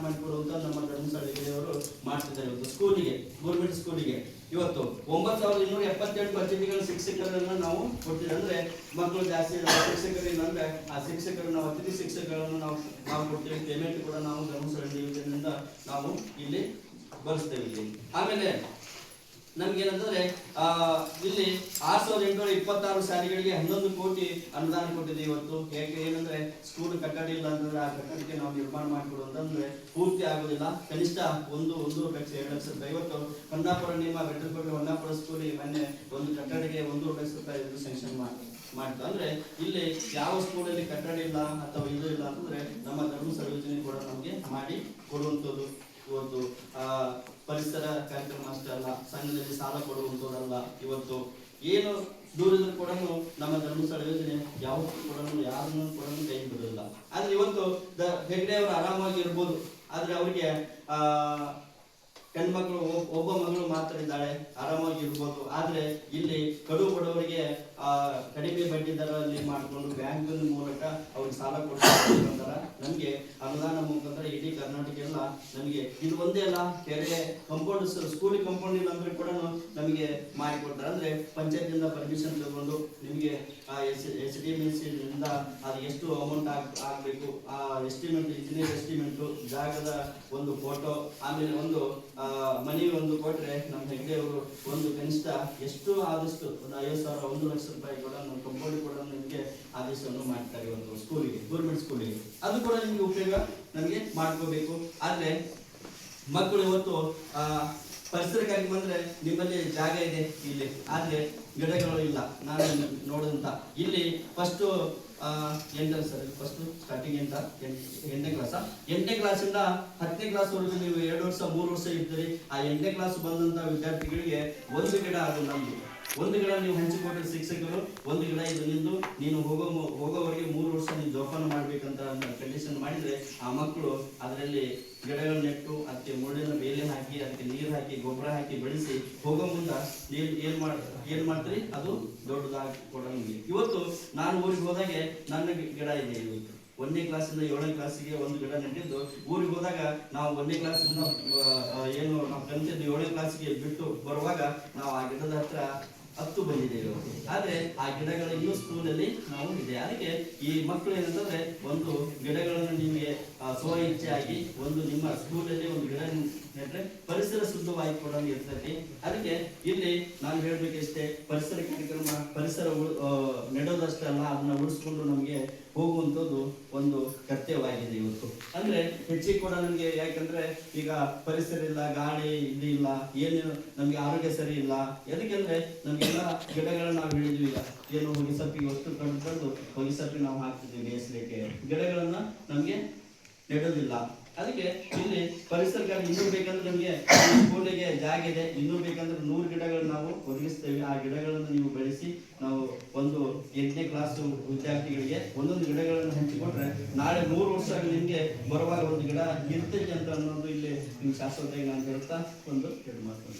ಮಾಡಿಕೊಡುವಂತ ನಮ್ಮ ಧರ್ಮಸ್ಥಳದವರು ಮಾಡ್ತಿದ್ದಾರೆ. ಇವತ್ತು ಸ್ಕೂಲಿಗೆ, ಗೌರ್ಮೆಂಟ್ ಸ್ಕೂಲಿಗೆ ಇವತ್ತು 9278 ಅತಿಥಿಗಳ ಶಿಕ್ಷಕರನ್ನ ನಾವು ಕೊಡ್ತೀವಿ. ಅಂದ್ರೆ ಮಕ್ಕಳು ಜಾಸ್ತಿ ಶಿಕ್ಷಕರಿಲ್ಲ ಅಂದ್ರೆ ಆ ಶಿಕ್ಷಕರು ನಾವು ಅತಿಥಿ ಶಿಕ್ಷಕರನ್ನು ನಾವು ಕೊಡ್ತೀವಿ. ಪೇಮೆಂಟ್ ಕೂಡ ನಾವು ಧರ್ಮಸ್ಥಳ ಯೋಜನೆಯಿಂದ ನಾವು ಇಲ್ಲಿ ಬಳಸ್ತೇವೆ ಇಲ್ಲಿ. ಆಮೇಲೆ ನಮ್ಗೇನಂತಂದ್ರೆ ಇಲ್ಲಿ 6826 ಶಾಲೆಗಳಿಗೆ 11 ಕೋಟಿ ಅನುದಾನ ಕೊಟ್ಟಿದೆ ಇವತ್ತು. ಯಾಕೆ ಏನಂದ್ರೆ ಸ್ಕೂಲ್ ಕಟ್ಟಡ ಇಲ್ಲ ಅಂತಂದ್ರೆ ಆ ಕಟ್ಟಡಕ್ಕೆ ನಾವು ನಿರ್ಮಾಣ ಮಾಡಿಕೊಡುವಂತಂದ್ರೆ ಪೂರ್ತಿ ಆಗೋದಿಲ್ಲ. ಕನಿಷ್ಠ 1 ಲಕ್ಷ 2 ಲಕ್ಷ ರೂಪಾಯಿ. ಇವತ್ತು ಹೊನ್ನಾಪುರ ನಿಮ್ಮ ಬೆಟ್ಟಕೋಟೆ ಹೊನ್ನಾಪುರ ಸ್ಕೂಲಿಗೆ ಮೊನ್ನೆ ಒಂದು ಕಟ್ಟಡಕ್ಕೆ 1 ಲಕ್ಷ ರೂಪಾಯಿ ಸ್ಯಾಂಕ್ಷನ್ ಮಾಡ್ತು. ಅಂದ್ರೆ ಇಲ್ಲಿ ಯಾವ ಸ್ಕೂಲಲ್ಲಿ ಕಟ್ಟಡ ಇಲ್ಲ ಅಥವಾ ಇದು ಇಲ್ಲ ಅಂತಂದ್ರೆ ನಮ್ಮ ಧರ್ಮಸ್ಥಳ ಯೋಜನೆ ಕೂಡ ನಮಗೆ ಮಾಡಿ ಕೊಡುವಂಥದ್ದು. ಇವತ್ತು ಪರಿಸರ ಕಾರ್ಯಕ್ರಮ ಅಷ್ಟೇ ಅಲ್ಲ, ಸಂಘದಲ್ಲಿ ಸಾಲ ಕೊಡುವಂಥದ್ದಲ್ಲ. ಇವತ್ತು ಏನು ದೂರಿದ್ರು ಕೂಡ ನಮ್ಮ ಧರ್ಮಸ್ಥಳ ಯೋಜನೆ ಯಾವತ್ತೂ ಕೂಡ ಯಾರನ್ನು ಕೂಡ ಕೈ ಬಿಡೋದಿಲ್ಲ. ಆದ್ರೆ ಇವತ್ತು ಹೆಗ್ಡೆ ಅವರು ಆರಾಮಾಗಿ ಇರ್ಬೋದು, ಆದ್ರೆ ಅವರಿಗೆ ಹೆಣ್ಮಕ್ಳು ಒಬ್ಬ ಮಗಳು ಮಾತ್ರ ಇದ್ದಾಳೆ, ಆರಾಮಾಗಿ ಇರ್ಬೋದು. ಆದ್ರೆ ಇಲ್ಲಿ ಕಡು ಬಡವರಿಗೆ ಕಡಿಮೆ ಬಡ್ಡಿ ದರದಲ್ಲಿ ಮಾಡಿಕೊಂಡು ಬ್ಯಾಂಕ್ ಮೂಲಕ ಅವ್ರಿಗೆ ಸಾಲ ಕೊಡ್ತಾರ. ನಮ್ಗೆ ಅನುದಾನ ಮುಖಾಂತರ ಇಡೀ ಕರ್ನಾಟಕ ಎಲ್ಲ ನಮಗೆ ಇದು ಒಂದೇ ಅಲ್ಲ, ಕೆರೆ ಕಂಪೌಂಡ್ ಸ್ಕೂಲ್ ಕಂಪೌಂಡ್ ಇಲ್ಲ ಅಂದ್ರೆ ಕೂಡ ನಮಗೆ ಮಾಡಿಕೊಡ್ತಾರೆ. ಅಂದ್ರೆ ಪಂಚಾಯತಿಂದ ಪರ್ಮಿಷನ್ ತಗೊಂಡು ನಿಮಗೆ SDMC ಇಂದ ಅದು ಎಷ್ಟು ಅಮೌಂಟ್ ಆಗ್ಬೇಕು, ಆ ಎಸ್ಟಿಮೇಟ್, ಇಂಜಿನಿಯರ್ ಎಸ್ಟಿಮೇಟ್, ಜಾಗದ ಒಂದು ಫೋಟೋ, ಆಮೇಲೆ ಒಂದು ಮನೆ ಒಂದು ಕೊಟ್ರೆ ನಮ್ಮ ಹೆಗ್ಡೆ ಅವರು ಒಂದು ಕನಿಷ್ಠ ಎಷ್ಟು ಆದಷ್ಟು ಒಂದು 50,000 1 ಲಕ್ಷ ರೂಪಾಯಿ ಕೂಡ ನಮ್ಮ ಕಂಪೌಂಡ್ ಕೂಡ ನಿಮಗೆ ಆದೇಶವನ್ನು ಮಾಡ್ತಾರೆ ಒಂದು ಸ್ಕೂಲಿಗೆ, ಗೌರ್ಮೆಂಟ್ ಸ್ಕೂಲಿಗೆ. ಅದು ಕೂಡ ನಿಮಗೆ ಉಪಯೋಗ ನಮಗೆ ಮಾಡ್ಕೋಬೇಕು. ಆದ್ರೆ ಮಕ್ಕಳು ಇವತ್ತು ಪರಿಸರಕ್ಕಾಗಿ ಬಂದ್ರೆ ನಿಮ್ಮಲ್ಲಿ ಜಾಗ ಇದೆ ಇಲ್ಲಿ, ಆದ್ರೆ ಗಿಡಗಳು ಇಲ್ಲ. ನಾನು ನೋಡಿದಂತ ಇಲ್ಲಿ ಫಸ್ಟ್ ಸ್ಟಾರ್ಟಿಂಗ್ ಅಂತ 8ನೇ ಕ್ಲಾಸಿಂದ 10ನೇ ಕ್ಲಾಸ್ವರೆಗೂ ನೀವು 2 ವರ್ಷ 3 ವರ್ಷ ಇರ್ತೀರಿ. ಆ 8ನೇ ಕ್ಲಾಸ್ ಬಂದಂತ ವಿದ್ಯಾರ್ಥಿಗಳಿಗೆ ಒಂದು ಗಿಡ ಅದು ನಮ್ದು, ಒಂದು ಗಿಡ ನೀವು ಹಂಚಿಕೊಟ್ರೆ ಶಿಕ್ಷಕರು ಒಂದು ಗಿಡ ಇದು ನಿಂದು, ನೀನು ಹೋಗೋವರೆಗೆ 3 ವರ್ಷ ನೀವು ಜೋಪಾನ ಮಾಡ್ಬೇಕಂತ ಕಂಡೀಷನ್ ಮಾಡಿದ್ರೆ ಆ ಮಕ್ಕಳು ಅದರಲ್ಲಿ ಗಿಡಗಳು ನೆಟ್ಟು ಅದಕ್ಕೆ ಮುಳ್ಳಿನ ಬೇಲೆ ಹಾಕಿ ಅದಕ್ಕೆ ನೀರು ಹಾಕಿ ಗೊಬ್ಬರ ಹಾಕಿ ಬೆಳೆಸಿ ಹೋಗೋ ಮುಂದೆ ಏನ್ ಮಾಡ್ತೀರಿ ಅದು ದೊಡ್ಡದಾಗಿ ಕೊಡಂಗೆ. ಇವತ್ತು ನಾನು ಊರಿಗೆ ಹೋದಾಗೆ ನನ್ನ ಗಿಡ ಇದೆ. ಇವತ್ತು 1ನೇ ಕ್ಲಾಸಿಂದ 7ನೇ ಕ್ಲಾಸಿಗೆ ಒಂದು ಗಿಡ ನೆಟ್ಟಿದ್ದು, ಊರಿಗೆ ಹೋದಾಗ ನಾವು 1ನೇ ಕ್ಲಾಸಿಂದ ಏನು ನಾವು ಕಲಿತಿದ್ದು 7ನೇ ಕ್ಲಾಸಿಗೆ ಬಿಟ್ಟು ಬರುವಾಗ ನಾವು ಆ ಗಿಡದ ಹತ್ರ 10 ಬಂದಿದ್ದೇವೆ. ಆದ್ರೆ ಆ ಗಿಡಗಳ ಇನ್ನೂ ಸ್ಕೂಲಲ್ಲಿ ನಾವು ಇದೆ. ಅದಕ್ಕೆ ಈ ಮಕ್ಕಳು ಏನಂತಂದ್ರೆ ಒಂದು ಗಿಡಗಳನ್ನು ನಿಮಗೆ ಸ್ವ ಇಚ್ಛೆಯಾಗಿ ಒಂದು ನಿಮ್ಮ ಸ್ಕೂಲಲ್ಲಿ ಒಂದು ಗಿಡ ನೆಟ್ರೆ ಪರಿಸರ ಶುದ್ಧವಾಗಿ ಕೂಡ ಇರ್ತೈತಿ. ಅದಕ್ಕೆ ಇಲ್ಲಿ ನಾನು ಹೇಳ್ಬೇಕಷ್ಟೇ, ಪರಿಸರ ಕಾರ್ಯಕ್ರಮ ಪರಿಸರ ನೆಡೋದಷ್ಟೇ ಅಲ್ಲ, ಅದನ್ನ ಉಳಿಸ್ಕೊಂಡು ನಮಗೆ ಹೋಗುವಂಥದ್ದು ಒಂದು ಕರ್ತವ್ಯವಾಗಿದೆ ಇವತ್ತು. ಅಂದ್ರೆ ಹೆಚ್ಚಿಗೆ ಕೂಡ ನಮ್ಗೆ, ಯಾಕಂದ್ರೆ ಈಗ ಪರಿಸರ ಇಲ್ಲ, ಗಾಳಿ ಇದು ಇಲ್ಲ, ಏನು ನಮ್ಗೆ ಆರೋಗ್ಯ ಸರಿ ಇಲ್ಲ. ಎದಕ್ಕೆಂದ್ರೆ ನಮ್ಗೆಲ್ಲ ಗಿಡಗಳನ್ನ ನಾವು ಹೇಳಿದ್ವಿ. ಈಗ ಏನು ಹೊಗೆಸಪ್ಪಿಗೆ ಅಷ್ಟು ಕಂಡು ಹೊಗೆಸಪ್ಪಿ ನಾವು ಹಾಕ್ತಿದ್ವಿ ಬೇಯಿಸ್ಲಿಕ್ಕೆ, ಗಿಡಗಳನ್ನ ನಮ್ಗೆ ನೆಡೋದಿಲ್ಲ. ಅದಕ್ಕೆ ಇಲ್ಲಿ ಪರಿಸರಕ್ಕಾಗಿ ಇನ್ನೂ ಬೇಕಂದ್ರೆ ನಮಗೆ ಸ್ಕೂಲಿಗೆ ಜಾಗ ಇದೆ, ಇನ್ನೂ ಬೇಕಂದ್ರೆ 100 ಗಿಡಗಳು ನಾವು ಒದಗಿಸ್ತೇವೆ. ಆ ಗಿಡಗಳನ್ನು ನೀವು ಬೆಳೆಸಿ ನಾವು ಒಂದು 8ನೇ ಕ್ಲಾಸ್ ವಿದ್ಯಾರ್ಥಿಗಳಿಗೆ ಒಂದೊಂದು ಗಿಡಗಳನ್ನು ಹಂಚಿಕೊಟ್ರೆ ನಾಳೆ 100 ವರ್ಷ ನಿಮ್ಗೆ ಬರುವಾಗ ಒಂದು ಗಿಡ ಇರ್ತೈತಿ ಅಂತ ಅನ್ನೋದು ಇಲ್ಲಿ ನಿಮ್ಗೆ ಶಾಶ್ವತವಾಗಿ ನಾನು ಹೇಳ್ತಾ ಒಂದು 2 ಮಾತು.